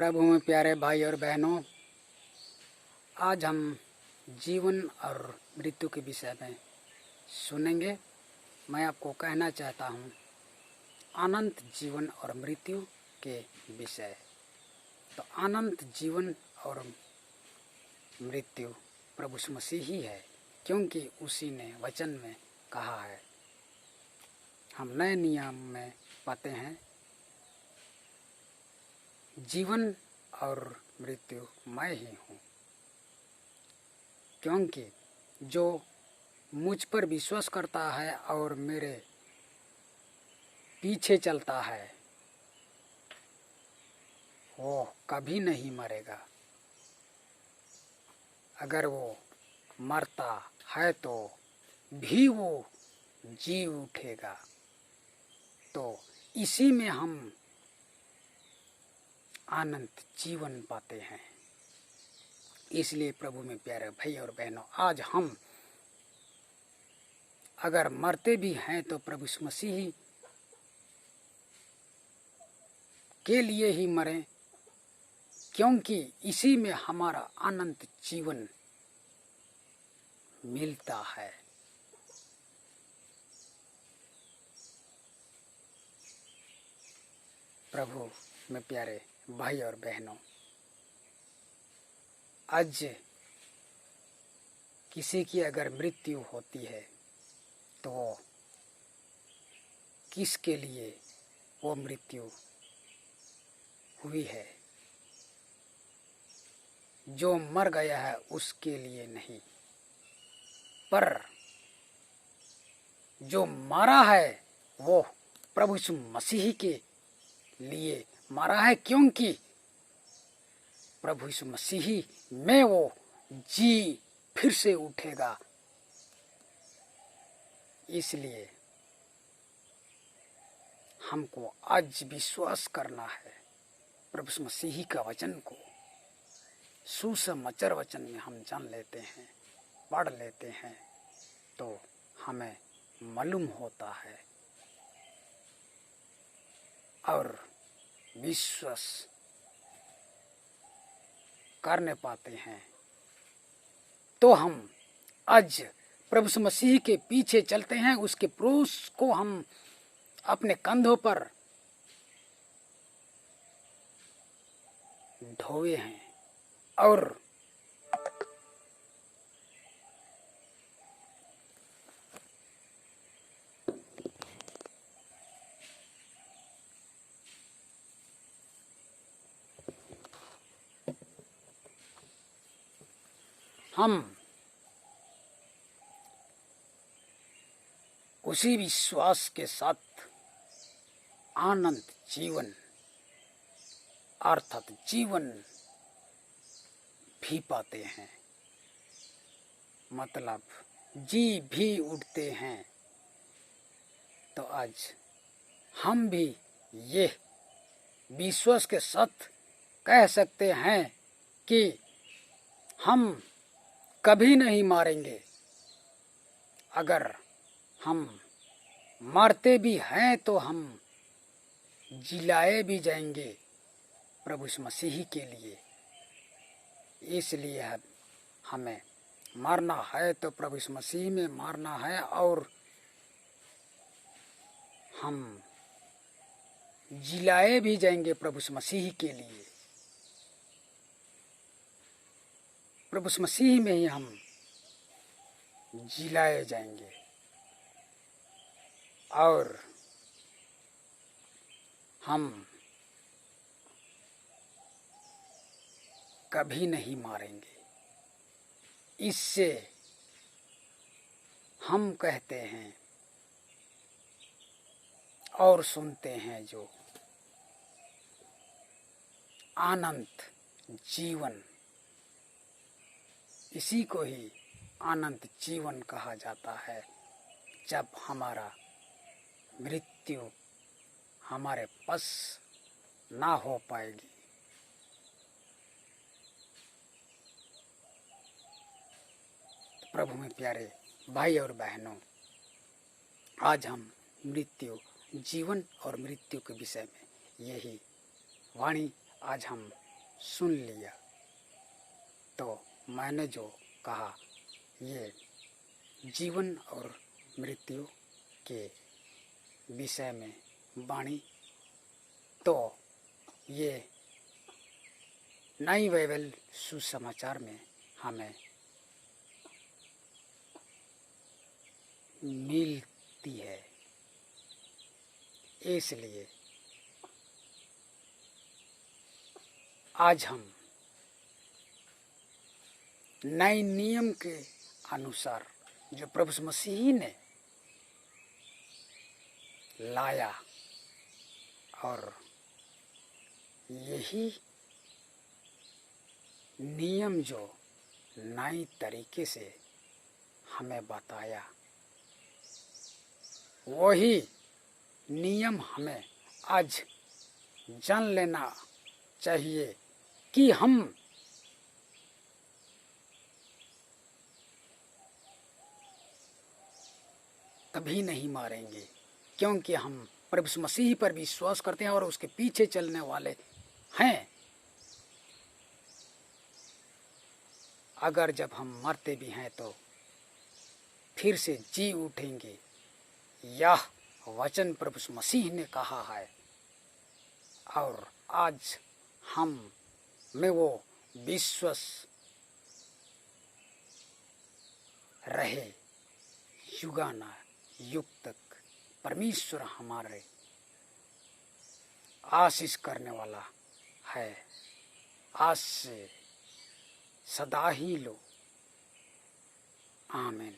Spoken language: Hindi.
प्रभु में प्यारे भाई और बहनों, आज हम जीवन और मृत्यु के विषय में सुनेंगे। मैं आपको कहना चाहता हूँ अनंत जीवन और मृत्यु के विषय। तो अनंत जीवन और मृत्यु प्रभु यीशु मसीह ही है, क्योंकि उसी ने वचन में कहा है। हम नए नियम में पाते हैं जीवन और मृत्यु मैं ही हूँ, क्योंकि जो मुझ पर विश्वास करता है और मेरे पीछे चलता है वो कभी नहीं मरेगा। अगर वो मरता है तो भी वो जी उठेगा। तो इसी में हम अनंत जीवन पाते हैं। इसलिए प्रभु में प्यारे भाई और बहनों, आज हम अगर मरते भी हैं तो प्रभु यीशु मसीह के लिए ही मरें, क्योंकि इसी में हमारा अनंत जीवन मिलता है। प्रभु में प्यारे भाई और बहनों, आज किसी की अगर मृत्यु होती है तो वो किसके लिए वो मृत्यु हुई है? जो मर गया है उसके लिए नहीं, पर जो मरा है वो प्रभु यीशु मसीह के लिए मरा है, क्योंकि प्रभु यीशु मसीह में वो जी फिर से उठेगा। इसलिए हमको आज विश्वास करना है प्रभु यीशु मसीह का वचन को। सुसमाचार वचन में हम जान लेते हैं, पढ़ लेते हैं, तो हमें मालूम होता है और विश्वास करने पाते हैं। तो हम आज प्रभु यीशु मसीह के पीछे चलते हैं, उसके क्रूस को हम अपने कंधों पर ढोए हैं और हम उसी विश्वास के साथ अनंत जीवन अर्थात जीवन भी पाते हैं, मतलब जी भी उठते हैं। तो आज हम भी ये विश्वास के साथ कह सकते हैं कि हम कभी नहीं मारेंगे। अगर हम मरते भी हैं तो हम जिलाए भी जाएंगे प्रभु यीशु मसीह के लिए। इसलिए हमें मरना है तो प्रभु यीशु मसीह में मरना है, और हम जिलाए भी जाएंगे प्रभु यीशु मसीह के लिए। प्रभु यीशु मसीह में ही हम जिलाए जाएंगे और हम कभी नहीं मारेंगे। इससे हम कहते हैं और सुनते हैं जो अनंत जीवन, इसी को ही अनंत जीवन कहा जाता है। जब हमारा मृत्यु हमारे पास ना हो पाएगी। प्रभु में प्यारे भाई और बहनों, आज हम मृत्यु, जीवन और मृत्यु के विषय में यही वाणी आज हम सुन लिया। तो मैंने जो कहा, ये जीवन और मृत्यु के विषय में वाणी, तो ये नई बाइबल सुसमाचार में हमें मिलती है। इसलिए आज हम नए नियम के अनुसार जो प्रभु मसीह ने लाया, और यही नियम जो नए तरीके से हमें बताया, वही नियम हमें आज जान लेना चाहिए कि हम कभी नहीं मारेंगे, क्योंकि हम प्रभु मसीह पर विश्वास करते हैं और उसके पीछे चलने वाले हैं। अगर जब हम मरते भी हैं तो फिर से जी उठेंगे, यह वचन प्रभु मसीह ने कहा है। और आज हम में वो विश्वास रहे युगाना युग तक। परमेश्वर हमारे आशीष करने वाला है। आज से सदा ही लो। आमीन।